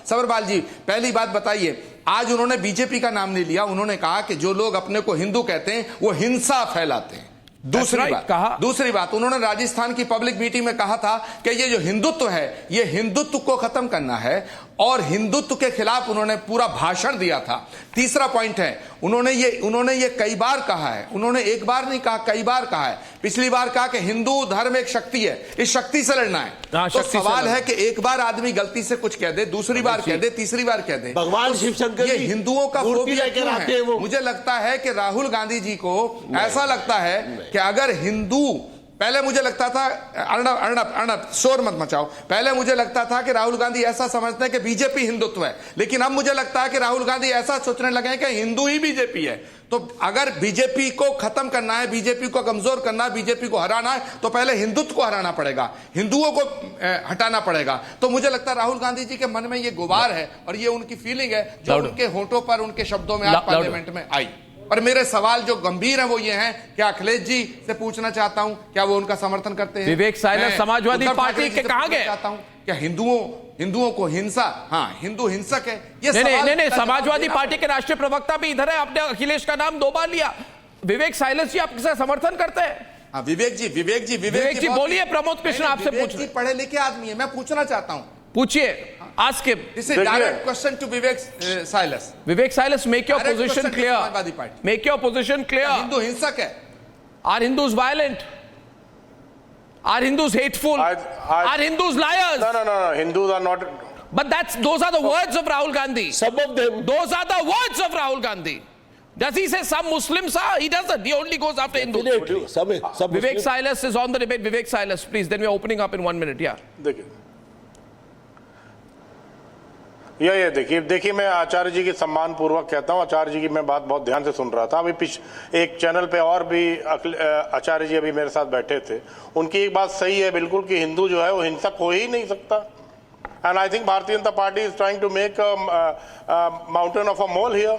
सबरपाल जी, पहली बात बताइए, आज उन्होंने बीजेपी का नाम नहीं लिया, उन्होंने कहा कि जो लोग अपने को हिंदू कहते हैं वो हिंसा फैलाते हैं। दूसरी बात उन्होंने राजस्थान की पब्लिक मीटिंग में कहा था कि ये जो हिंदुत्व है ये हिंदुत्व को खत्म करना है, और हिंदुत्व के खिलाफ उन्होंने पूरा भाषण दिया था। तीसरा पॉइंट है, उन्होंने ये कई बार कहा है, उन्होंने एक बार नहीं कहा, कई बार कहा है। पिछली बार कहा कि हिंदू धर्म एक शक्ति है, इस शक्ति से लड़ना है। तो सवाल है कि एक बार आदमी गलती से कुछ कह दे, दूसरी बार कह दे, तीसरी बार कह दे, भगवान शिव शंकर ये हिंदुओं का फोबिया क्यों है? मुझे लगता है कि राहुल गांधी जी को ऐसा लगता है कि अगर हिंदू, पहले मुझे लगता था, अर्णब शोर मत मचाओ, पहले मुझे लगता था कि राहुल गांधी ऐसा समझते हैं कि बीजेपी हिंदुत्व है, लेकिन अब मुझे लगता है कि राहुल गांधी ऐसा सोचने लगे हैं कि हिंदू ही बीजेपी है। तो अगर बीजेपी को खत्म करना है, बीजेपी को कमजोर करना है, बीजेपी को हराना है, तो पहले हिंदुत्व को हराना पड़ेगा, हिंदुओं को हटाना पड़ेगा। तो मुझे लगता है राहुल गांधी जी के मन में ये गुबार है और ये उनकी फीलिंग है जो उनके होठों पर, उनके शब्दों में आज पार्लियामेंट में आई। और मेरे सवाल जो गंभीर है वो ये हैं, क्या अखिलेश जी से पूछना चाहता हूं, क्या वो उनका समर्थन करते हैं? विवेक साइलस समाजवादी पार्टी के कहां गए? चाहता हूं, क्या हिंदुओं को हिंसा, हाँ हिंदू हिंसक है ये? नहीं, समाजवादी पार्टी के राष्ट्रीय प्रवक्ता भी इधर है, आपने अखिलेश का नाम 2 बार लिया। विवेक साइलस जी आपके साथ समर्थन करते हैं? हाँ, विवेक जी बोलिए। प्रमोद कृष्ण आपसे पूछ रहे हैं, पढ़े लिखे आदमी है, मैं पूछना चाहता हूं, पूछिए। Ask him. This is direct question to Vivek Silas. Vivek Silas, make your position clear. Make your position clear. Hindu हिंसक है? Are Hindus violent? Are Hindus hateful? Are Hindus liars? No. Hindus are not. But those are the words of Rahul Gandhi. Some of them. Those are the words of Rahul Gandhi. Does he say some Muslims are? He doesn't. He only goes after Hindus. Some Vivek Silas is on the debate. Vivek Silas, please. Then we are opening up in 1 minute. Yeah. ये देखिए मैं आचार्य जी की सम्मान पूर्वक कहता हूँ, आचार्य जी की मैं बात बहुत ध्यान से सुन रहा था। अभी एक चैनल पे और भी आचार्य जी अभी मेरे साथ बैठे थे, उनकी एक बात सही है बिल्कुल कि हिंदू जो है वो हिंसक हो ही नहीं सकता। And I think Bharatiya Janata Party is trying to make mountain of a mole here.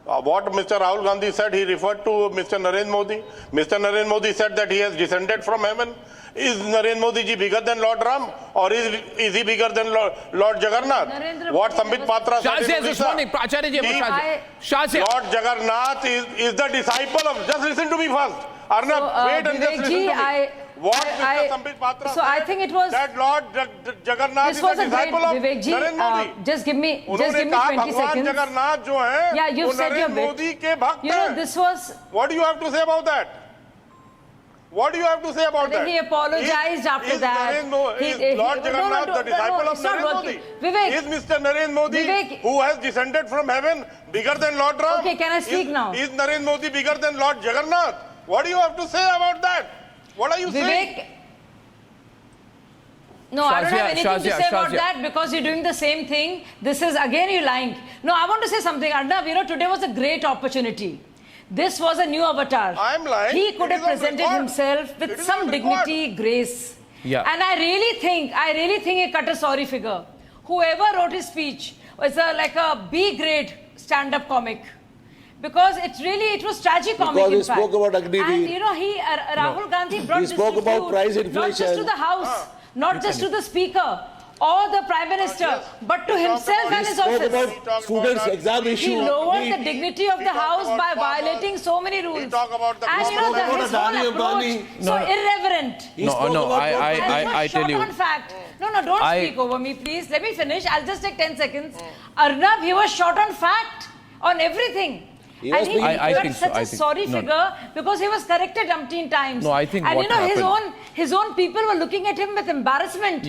What Mr. Rahul Gandhi said, he referred to Mr. Narendra Modi. Mr. Narendra Modi said that he has descended from heaven. Is Narendra Modi ji bigger than Lord Ram, or is he bigger than Lord Jagannath? What Sambit Patra said this morning, Acharya ji, Lord Jagannath is the disciple of. Just listen to me first. Arnab, wait and just listen to me. What Mr. Sambit Patra said, I think it was that Lord Jagannath is the disciple of Narendra Modi. Just give me 20 seconds. Jagannath जो है, yeah, you said your bit. Modi के भक्त You know, this was. What do you have to say about that? What do you have to say about that? He apologized after that. Is Lord Jagannath the disciple of Narendra Modi? Vivek, is Mr. Narendra Modi, who has descended from heaven, bigger than Lord Ram? Okay, can I speak now? Is Narendra Modi bigger than Lord Jagannath? What do you have to say about that? What are you saying? No, I don't have anything to say about that because you're doing the same thing. This is again you lying. No, I want to say something. Arnab, you know, today was a great opportunity. This was a new avatar. I'm lying. He could have presented himself with some dignity, grace. Yeah. And I really think he cut a sorry figure. Whoever wrote his speech was like a B grade stand-up comic. Because it was tragicomic. Because he in fact. spoke about Agniveer. And you know, Rahul Gandhi brought he this spoke about price not just inflation. to the House, not just to the Speaker or the Prime Minister, but to himself and his office. About students' exam issue. He lowered the dignity of the House by violating so many rules. And you know, his whole approach so irreverent. I tell you. Short on fact. No, don't speak over me, please. Let me finish. I'll just take 10 seconds. Arnab, he was short on fact on everything. And he got such a sorry figure because he was corrected umpteen times. No, I think and what you know, happened, his own people were looking at him with embarrassment.